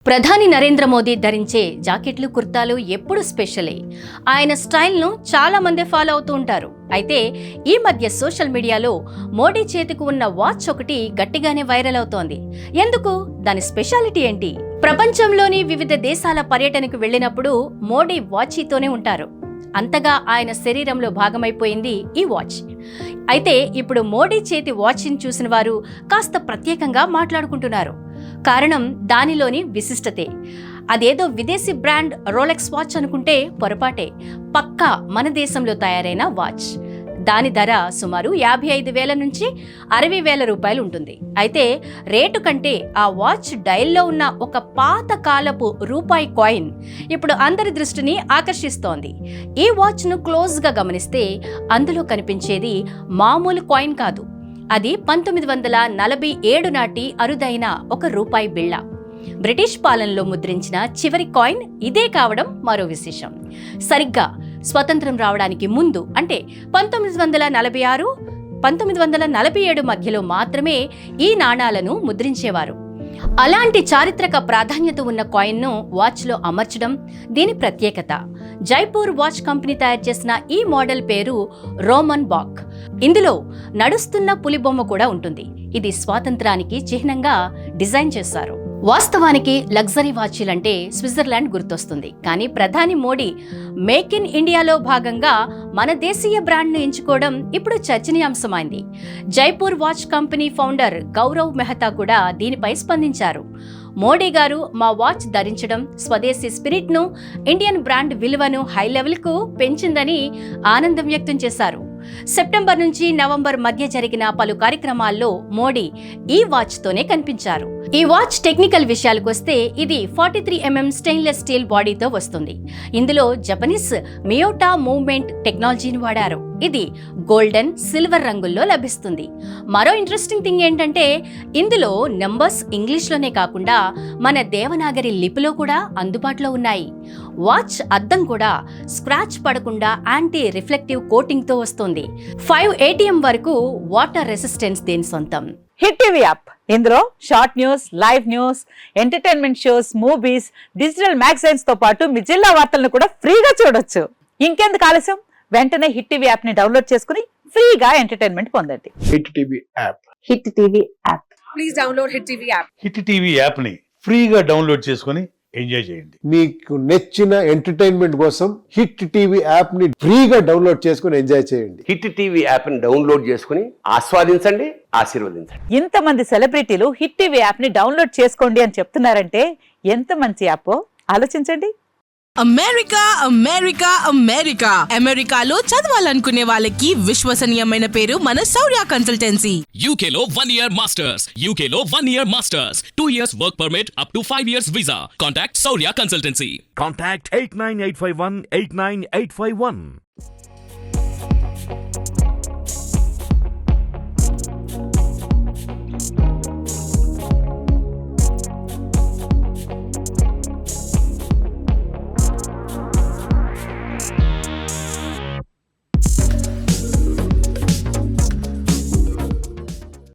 ప్రధాని నరేంద్ర మోదీ ధరించే జాకెట్లు కుర్తాలు ఎప్పుడు స్పెషలే. ఆయన స్టైల్ను చాలా మంది ఫాలో అవుతూ ఉంటారు. అయితే ఈ మధ్య సోషల్ మీడియాలో మోడీ చేతికి ఉన్న వాచ్ ఒకటి గట్టిగానే వైరల్ అవుతోంది. ఎందుకు? దాని స్పెషాలిటీ ఏంటి? ప్రపంచంలోని వివిధ దేశాల పర్యటనకు వెళ్ళినప్పుడు మోడీ వాచీతోనే ఉంటారు. అంతగా ఆయన శరీరంలో భాగమైపోయింది ఈ వాచ్. అయితే ఇప్పుడు మోడీ చేతి వాచ్ని చూసిన వారు కాస్త ప్రత్యేకంగా మాట్లాడుకుంటున్నారు. కారణం దానిలోని విశిష్టతే. అదేదో విదేశీ బ్రాండ్ రోలెక్స్ వాచ్ అనుకుంటే పొరపాటే. పక్కా మన దేశంలో తయారైన వాచ్. దాని ధర సుమారు 55,000 నుంచి 60,000 రూపాయలు ఉంటుంది. అయితే రేటు కంటే ఆ వాచ్ డైల్లో ఉన్న ఒక పాత కాలపు రూపాయి కాయిన్ ఇప్పుడు అందరి దృష్టిని ఆకర్షిస్తోంది. ఈ వాచ్ను క్లోజ్గా గమనిస్తే అందులో కనిపించేది మామూలు కాయిన్ కాదు. అది 1947 నాటి అరుదైన ఒక రూపాయి బిళ్ళ. బ్రిటిష్ పాలనలో ముద్రించిన చివరి కాయిన్ ఇదే కావడం మరో విశేషం. సరిగ్గా స్వతంత్రం రావడానికి ముందు అంటే 1946, 1947 మధ్యలో మాత్రమే ఈ నాణాలను ముద్రించేవారు. అలాంటి చారిత్రక ప్రాధాన్యత ఉన్న కాయిన్ను వాచ్లో అమర్చడం దీని ప్రత్యేకత. జైపూర్ వాచ్ కంపెనీ తయారు చేసిన ఈ మోడల్ పేరు రోమన్ బాక్. ఇందులో నడుస్తున్న పులి బొమ్మ కూడా ఉంటుంది. ఇది స్వాతంత్రానికి చిహ్నంగా డిజైన్ చేశారు. వాస్తవానికి లగ్జరీ వాచీలంటే స్విట్జర్లాండ్ గుర్తొస్తుంది. కానీ ప్రధాని మోడీ మేక్ ఇన్ ఇండియాలో భాగంగా మన దేశీయ బ్రాండ్ను ఎంచుకోవడం ఇప్పుడు చర్చనీయాంశమైంది. Jaipur watch company founder Gaurav Mehta కూడా దీనిపై స్పందించారు. మోడీ గారు మా వాచ్ ధరించడం స్వదేశీ స్పిరిట్ను, ఇండియన్ బ్రాండ్ విలువను హై లెవెల్కు పెంచిందని ఆనందం వ్యక్తం చేశారు. సెప్టెంబర్ నుంచి నవంబర్ మధ్య జరిగిన పలు కార్యక్రమాల్లో మోడీ ఈ వాచ్ తోనే కనిపించారు. ఈ వాచ్ టెక్నికల్ విషయాలకు వస్తే ఇది 43mm స్టెయిన్లెస్ స్టీల్ బాడీతో వస్తుంది. ఇందులో జపనీస్ మియోటా మూవ్మెంట్ టెక్నాలజీని వాడారు. ఇది గోల్డెన్, సిల్వర్ రంగుల్లో లభిస్తుంది. మరో ఇంట్రెస్టింగ్ థింగ్ ఏంటంటే ఇందులో నంబర్స్ ఇంగ్లీష్లోనే కాకుండా మన దేవనాగరి లిపిలో కూడా అందుబాటులో ఉన్నాయి. వాచ్ అద్దం కూడా స్క్రాచ్ పడకుండా యాంటీ రిఫ్లెక్టివ్ కోటింగ్ తో వస్తుంది. 5 ATM వరకు వాటర్ రెసిస్టెన్స్ దీని సొంతం. హిట్ టీవీ యాప్, ఇందులో short news, live news, entertainment shows, movies, digital magazines తో పాటు మీ జిల్లా వార్తలను కూడా ఫ్రీగా చూడొచ్చు. ఇంకెందుకు ఆలస్యం? వెంటనే హిట్ టీవీ యాప్ ని డౌన్లోడ్ చేసుకుని ఫ్రీగా ఎంటర్టైన్మెంట్ పొందండి. Hit TV app. Hit TV app. Please download hit TV app. Hit TV app ని ఫ్రీగా డౌన్లోడ్ చేసుకుని ఎంజాయ్ చేయండి. మీకు నచ్చిన ఎంటర్టైన్మెంట్ కోసం హిట్ టీవీ యాప్ ని ఫ్రీగా డౌన్లోడ్ చేసుకుని ఎంజాయ్ చేయండి. హిట్ టీవీ యాప్ ని డౌన్లోడ్ చేసుకుని ఆస్వాదించండి, ఆశీర్వదించండి. ఇంతమంది సెలబ్రిటీలు హిట్ టీవీ యాప్ ని డౌన్లోడ్ చేసుకోండి అని చెప్తున్నారంటే ఎంత మంచి యాప్ ఆలోచించండి. అమెరికా అమెరికా అమెరికా అమెరికాలో చదవాలనుకునే వాళ్ళకి విశ్వసనీయమైన పేరు మన శౌర్య కన్సల్టెన్సీ. UK లో 1 year masters, UK లో 1 year masters, 2 years work permit up to 5 years visa. Contact Saurya Consultancy. Contact 89851 89851.